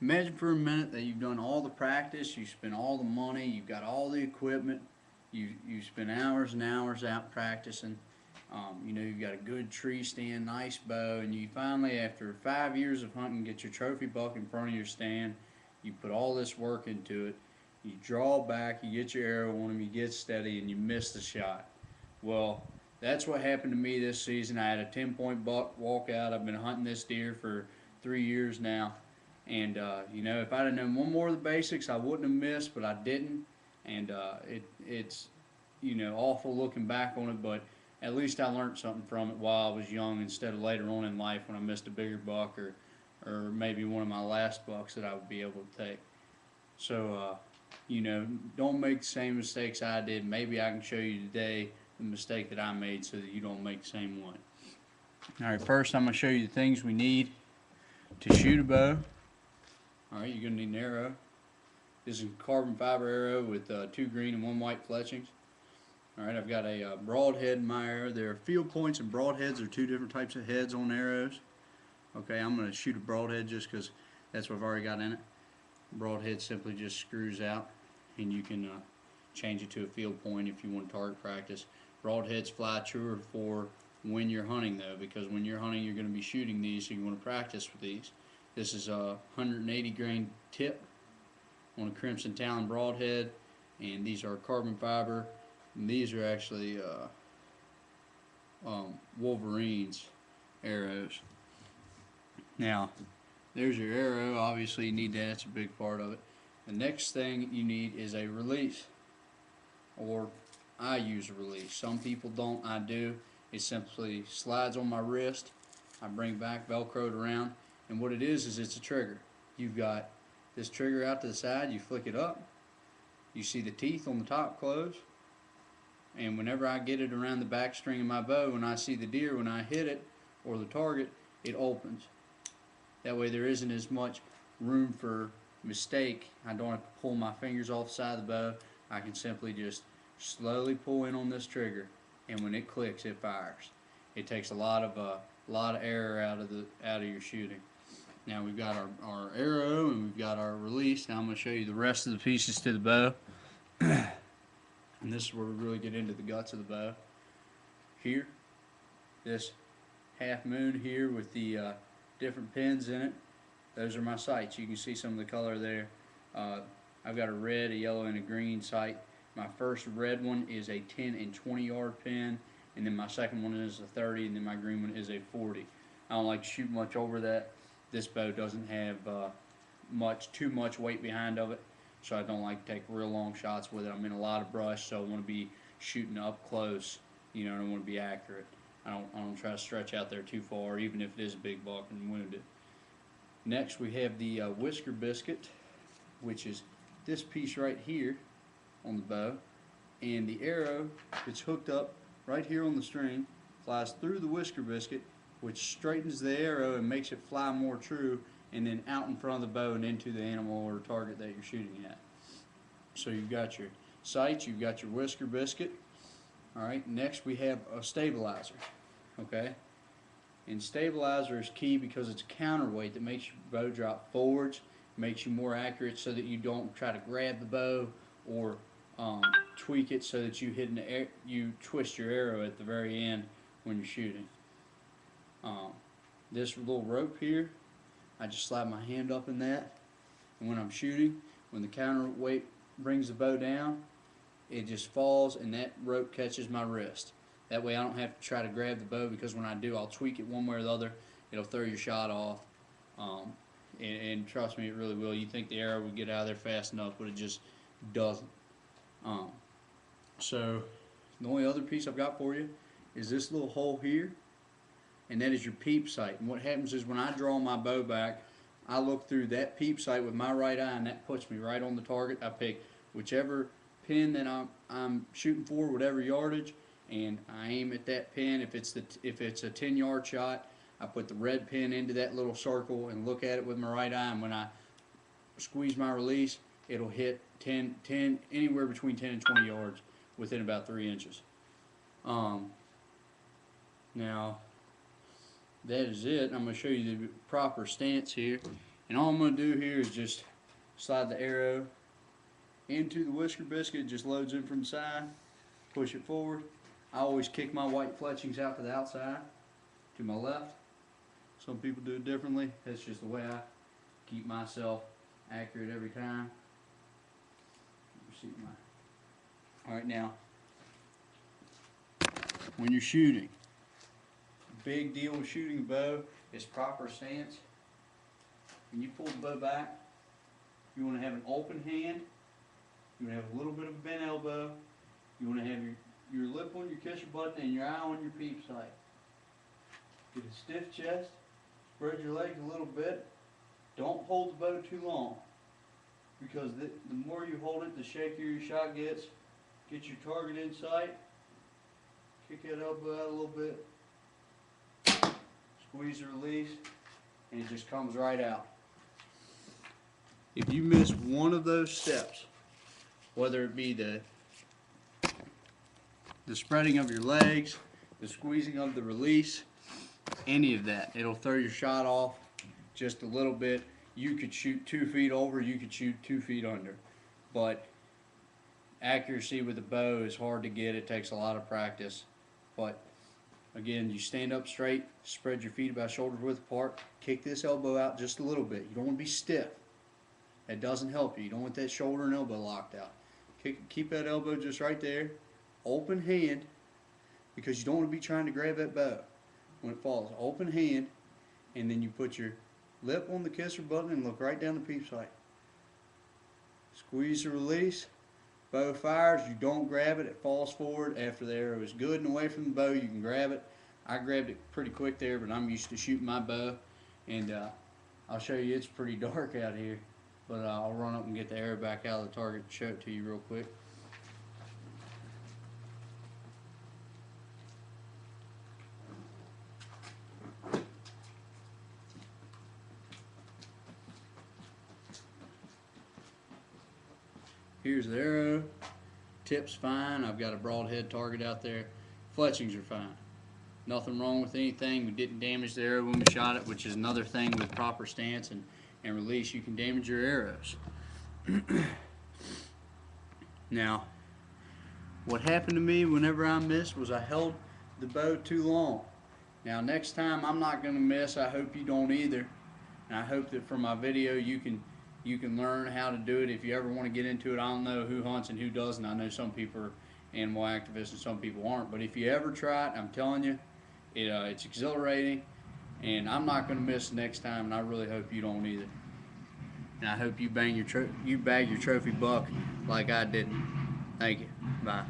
Imagine for a minute that you've done all the practice, you spent all the money, you've got all the equipment, you spent hours and hours out practicing. You've got a good tree stand, nice bow, and you finally, after 5 years of hunting, get your trophy buck in front of your stand. You put all this work into it. You draw back, you get your arrow on him, you get steady, and you miss the shot. Well, that's what happened to me this season. I had a 10-point buck walk out. I've been hunting this deer for 3 years now. And, if I'd have known one more of the basics, I wouldn't have missed, but I didn't. And it's, awful looking back on it, but at least I learned something from it while I was young instead of later on in life when I missed a bigger buck or maybe one of my last bucks that I would be able to take. So, don't make the same mistakes I did. Maybe I can show you today the mistake that I made so that you don't make the same one. All right, first I'm going to show you the things we need to shoot a bow. All right, you're going to need an arrow. This is a carbon fiber arrow with 2 green and 1 white fletchings. All right, I've got a broadhead in my arrow. There are field points and broadheads. Are 2 different types of heads on arrows. Okay, I'm going to shoot a broadhead just because that's what I've already got in it. Broadhead simply just screws out, and you can change it to a field point if you want target practice. Broadheads fly truer for when you're hunting, though, because when you're hunting, you're going to be shooting these, so you want to practice with these. This is a 180 grain tip on a Crimson Talon broadhead, and these are carbon fiber, and these are actually Wolverine's arrows. Now, there's your arrow. Obviously, you need that. That's a big part of it. The next thing you need is a release, or I use a release. Some people don't. I do. It simply slides on my wrist. I bring back, velcroed around, and what it is it's a trigger. You've got this trigger out to the side. You flick it up. You see the teeth on the top close, and whenever I get it around the back string of my bow, when I see the deer, when I hit it or the target, it opens. That way there isn't as much room for mistake. I don't have to pull my fingers off the side of the bow. I can simply just slowly pull in on this trigger, and when it clicks, it fires. It takes a lot of error out of your shooting. Now we've got our arrow and we've got our release. Now I'm going to show you the rest of the pieces to the bow. And this is where we really get into the guts of the bow. Here, this half moon here with the different pins in it. Those are my sights. You can see some of the color there. I've got a red, a yellow, and a green sight. My first red one is a 10 and 20 yard pin, and then my second one is a 30, and then my green one is a 40. I don't like to shoot much over that. This bow doesn't have too much weight behind of it, so I don't like to take real long shots with it. I'm in a lot of brush, so I want to be shooting up close. I don't want to be accurate. I don't try to stretch out there too far, even if it is a big buck and wound it. Next, we have the whisker biscuit, which is this piece right here on the bow, and the arrow that's hooked up right here on the string flies through the whisker biscuit, which straightens the arrow and makes it fly more true, and then out in front of the bow and into the animal or target that you're shooting at. So you've got your sights, you've got your whisker biscuit. All right, next we have a stabilizer. Okay, and stabilizer is key because it's a counterweight that makes your bow drop forwards, makes you more accurate so that you don't try to grab the bow or tweak it so that you twist your arrow at the very end when you're shooting. This little rope here, I just slide my hand up in that, and when I'm shooting, when the counterweight brings the bow down, it just falls and that rope catches my wrist. That way I don't have to try to grab the bow, because when I do, I'll tweak it one way or the other. It'll throw your shot off. And trust me, it really will. You think the arrow would get out of there fast enough, but it just doesn't. So the only other piece I've got for you is this little hole here, and that is your peep sight. And what happens is when I draw my bow back, I look through that peep sight with my right eye, and that puts me right on the target. I pick whichever pin that I'm shooting for, whatever yardage, and I aim at that pin. If it's a 10-yard shot, I put the red pin into that little circle and look at it with my right eye, and when I squeeze my release, it'll hit 10 anywhere between 10 and 20 yards within about 3 inches. Now that is it. I'm going to show you the proper stance here, And all I'm going to do here is just slide the arrow into the whisker biscuit. It just loads in from the side, push it forward. I always kick my white fletchings out to the outside, to my left. Some people do it differently. That's just the way I keep myself accurate every time. Alright, now, when you're shooting, big deal with shooting a bow is proper stance. When you pull the bow back, you want to have an open hand, you want to have a little bit of a bent elbow, you want to have your lip on your kisser button and your eye on your peep sight. Get a stiff chest, spread your legs a little bit, don't hold the bow too long, because the more you hold it, the shakier your shot gets. Get your target in sight, kick that elbow out a little bit, squeeze the release, and it just comes right out. If you miss one of those steps, whether it be the spreading of your legs, the squeezing of the release, any of that, it'll throw your shot off just a little bit. You could shoot 2 feet over, you could shoot 2 feet under, but accuracy with a bow is hard to get. It takes a lot of practice. But again, you stand up straight, spread your feet about shoulder width apart, kick this elbow out just a little bit. You don't want to be stiff. That doesn't help you. You don't want that shoulder and elbow locked out. Keep that elbow just right there. Open hand, because you don't want to be trying to grab that bow when it falls. Open hand, and then you put your lip on the kisser button and look right down the peep sight. Squeeze the release. Bow fires, you don't grab it, it falls forward. After the arrow is good and away from the bow, you can grab it. I grabbed it pretty quick there, but I'm used to shooting my bow, and I'll show you, it's pretty dark out here, but I'll run up and get the arrow back out of the target and show it to you real quick. Here's the arrow, tip's fine, I've got a broadhead target out there, fletchings are fine. Nothing wrong with anything, we didn't damage the arrow when we shot it, which is another thing with proper stance and release, you can damage your arrows. Now, what happened to me whenever I missed was I held the bow too long. Now next time I'm not going to miss, I hope you don't either, and I hope that from my video you can learn how to do it if you ever want to get into it. I don't know who hunts and who doesn't. I know some people are animal activists and some people aren't. But if you ever try it, I'm telling you, it's exhilarating. And I'm not going to miss next time, and I really hope you don't either. And I hope you bag your trophy buck like I didn't. Thank you. Bye.